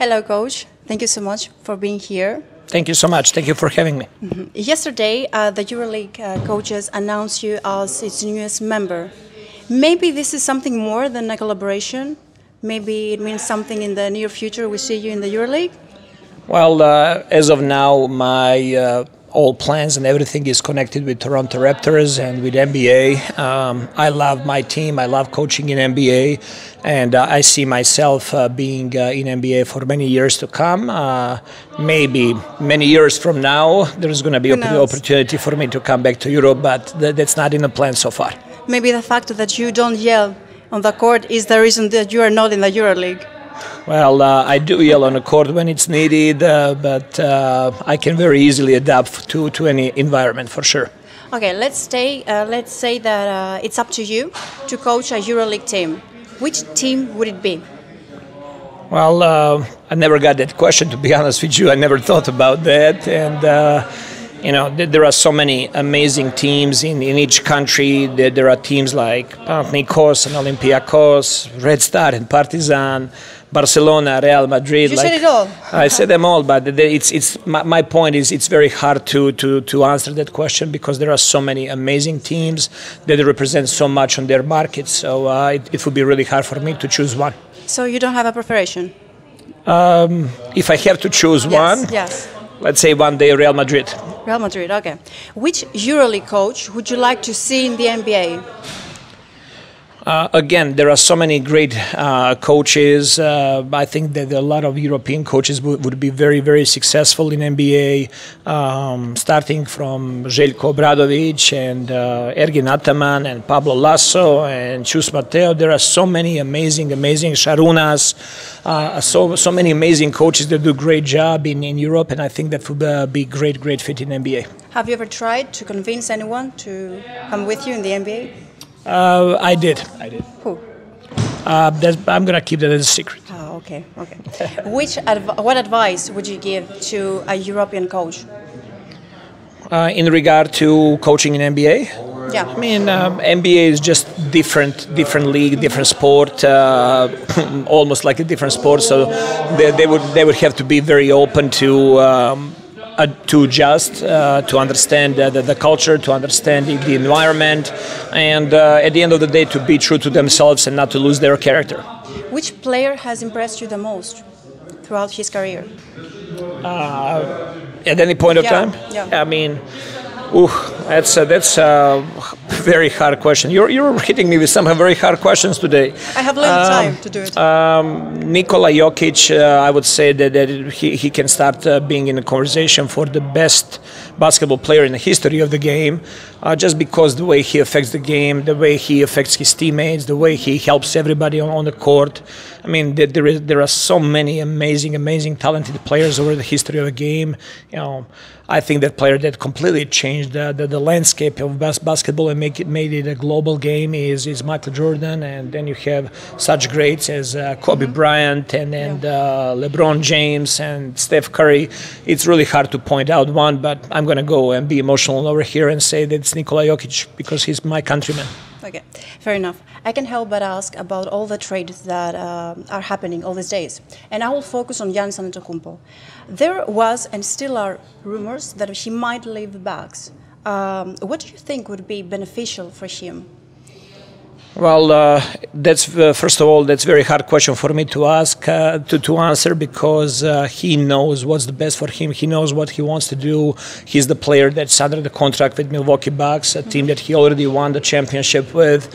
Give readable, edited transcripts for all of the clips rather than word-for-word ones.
Hello, Coach. Thank you so much for being here. Thank you so much. Thank you for having me. Yesterday, the Euroleague coaches announced you as its newest member. Maybe this is something more than a collaboration. Maybe it means something in the near future. We see you in the Euroleague. Well, as of now, my all plans and everything is connected with Toronto Raptors and with NBA. I love my team. I love coaching in NBA, and I see myself being in NBA for many years to come. Maybe many years from now, there's going to be an opportunity for me to come back to Europe, but that's not in the plan so far. Maybe the fact that you don't yell on the court is the reason that you are not in the Euroleague. Well, I do yell on the court when it's needed, but I can very easily adapt to any environment for sure. Okay, let's say that it's up to you to coach a EuroLeague team. Which team would it be? Well, I never got that question, to be honest with you. I never thought about that, and there are so many amazing teams in each country. There are teams like Panathinaikos and Olympiacos, Red Star and Partizan, Barcelona, Real Madrid. You said it all. I said them all, but my point is it's very hard to answer that question because there are so many amazing teams that represent so much on their market. So it would be really hard for me to choose one. So you don't have a preparation? If I have to choose one, yes. Let's say one day Real Madrid. Real Madrid, okay. Which EuroLeague coach would you like to see in the NBA? Again, there are so many great coaches. I think that a lot of European coaches would be very, very successful in NBA, starting from Željko Obradović and Ergin Ataman and Pablo Lasso and Chus Mateo. There are so many amazing Sharunas, so many amazing coaches that do a great job in Europe, and I think that would be great fit in NBA. Have you ever tried to convince anyone to come with you in the NBA? I did. Who? I'm going to keep that as a secret. Oh, okay. What advice would you give to a European coach? In regard to coaching in NBA? Yeah. I mean, NBA is just different league, different sport, almost like a different sport. So they would have to be very open to adjust, to understand the culture, to understand the environment, and at the end of the day to be true to themselves and not to lose their character. Which player has impressed you the most throughout his career? At any point of time? Yeah. I mean, that's a very hard question. You're hitting me with some very hard questions today. I have little time to do it. Nikola Jokic, I would say that he can start being in a conversation for the best basketball player in the history of the game, just because the way he affects the game, the way he affects his teammates, the way he helps everybody on the court. I mean, there are so many amazing, talented players over the history of the game. I think that player that completely changed the landscape of basketball and made it a global game is Michael Jordan, and then you have such greats as Kobe Bryant and LeBron James and Steph Curry. It's really hard to point out one, but I'm going to go and be emotional over here and say that it's Nikola Jokic because he's my countryman. Okay, fair enough. I can't help but ask about all the trades that are happening all these days. And I will focus on Giannis Antetokounmpo. There was and still are rumors that he might leave the Bucks. What do you think would be beneficial for him? Well, that's first of all, that's a very hard question for me to ask, to answer, because he knows what's the best for him. He knows what he wants to do. He's the player that's under the contract with Milwaukee Bucks, a team that he already won the championship with.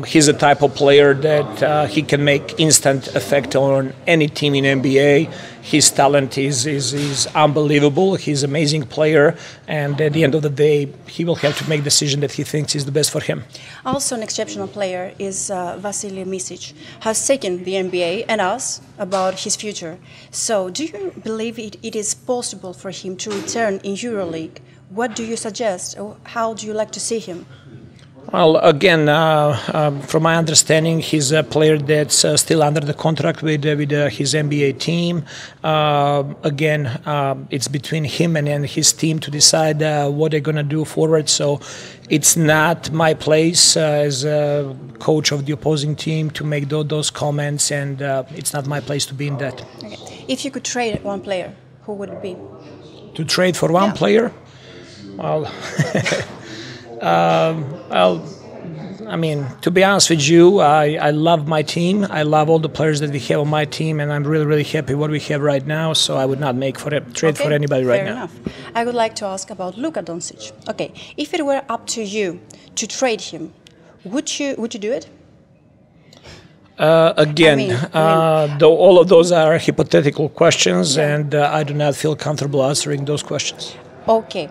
He's a type of player that he can make instant effect on any team in NBA. His talent is unbelievable. He's an amazing player, and at the end of the day, he will have to make a decision that he thinks is the best for him. Also, an exceptional player is Vasilij Micic, has taken the NBA and us about his future. So, do you believe it is possible for him to return in EuroLeague? What do you suggest? Or how do you like to see him? Well, again, from my understanding, he's a player that's still under the contract with his NBA team. Again, it's between him and his team to decide what they're going to do forward. So it's not my place as a coach of the opposing team to make those comments, and it's not my place to be in that. Okay. If you could trade one player, who would it be? To trade for one player? Well... I mean, to be honest with you, I love my team. I love all the players that we have on my team, and I'm really, really happy what we have right now. So I would not make trade for anybody right now. Fair enough. I would like to ask about Luka Doncic. Okay, if it were up to you to trade him, would you do it? Though all of those are hypothetical questions, and I do not feel comfortable answering those questions. Okay.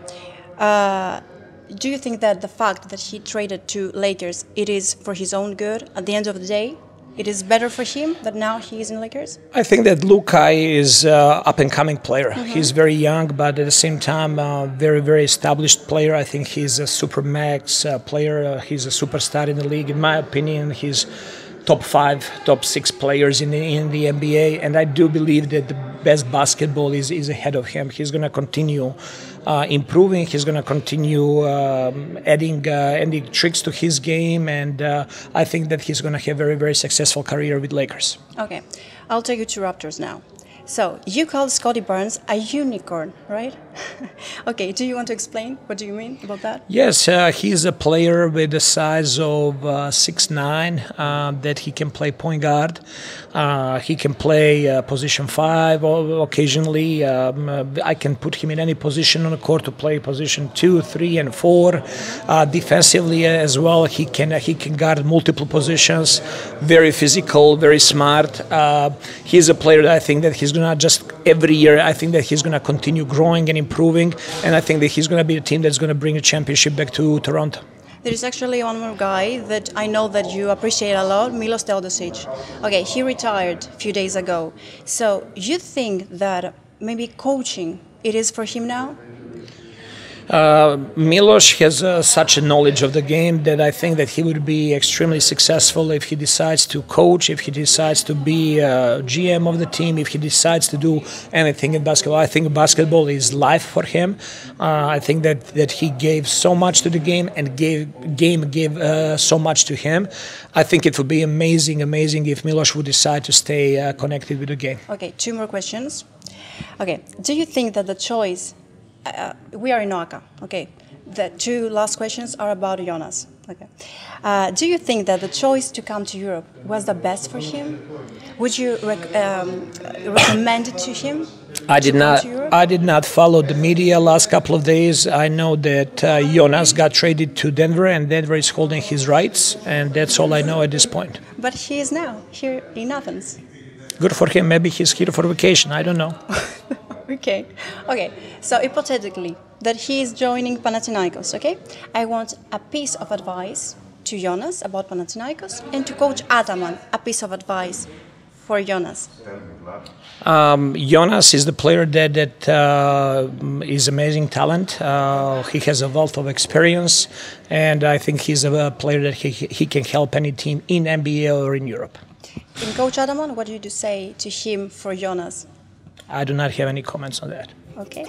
Do you think that the fact that he traded to Lakers, it is for his own good at the end of the day? It is better for him that now he is in Lakers? I think that Luka is an up-and-coming player. He's very young, but at the same time, very, very established player. I think he's a supermax player. He's a superstar in the league. In my opinion, he's top 5, top 6 players in the NBA, and I do believe that the best basketball is ahead of him. He's going to continue improving. He's going to continue adding tricks to his game, and I think that he's going to have a very, very successful career with Lakers. Okay, I'll take you to Raptors now. So, you called Scottie Barnes a unicorn, right? Okay, do you want to explain? What do you mean about that? Yes, he's a player with the size of 6'9", that he can play point guard. He can play position 5 occasionally. I can put him in any position on the court to play position 2, 3, and 4. Defensively as well, he can guard multiple positions. Very physical, very smart. He's a player that I think that he's going to just every year, I think that he's going to continue growing and improving, and I think that he's going to be a team that's going to bring a championship back to Toronto. There is actually one more guy that I know that you appreciate a lot, Milos Teodosic. Okay, he retired a few days ago. So you think that maybe coaching, it is for him now? Milos has such a knowledge of the game that I think that he would be extremely successful if he decides to coach, if he decides to be GM of the team, if he decides to do anything in basketball. I think basketball is life for him. I think that he gave so much to the game, and game gave so much to him. I think it would be amazing if Milos would decide to stay connected with the game. Okay, 2 more questions. Okay, do you think that the choice... we are in Oaxaca, okay. The 2 last questions are about Jonas. Okay. Do you think that the choice to come to Europe was the best for him? Would you recommend it to him? I did not follow the media last couple of days. I know that Jonas got traded to Denver, and Denver is holding his rights, and that's all I know at this point. But he is now here in Athens. Good for him. Maybe he's here for vacation. I don't know. Okay. So hypothetically, that he is joining Panathinaikos, okay? I want a piece of advice to Jonas about Panathinaikos, and to Coach Ataman, a piece of advice for Jonas. Jonas is the player that is amazing talent. He has a wealth of experience, and I think he's a player that he can help any team in NBA or in Europe. And Coach Ataman, what do you say to him for Jonas? I do not have any comments on that. Okay.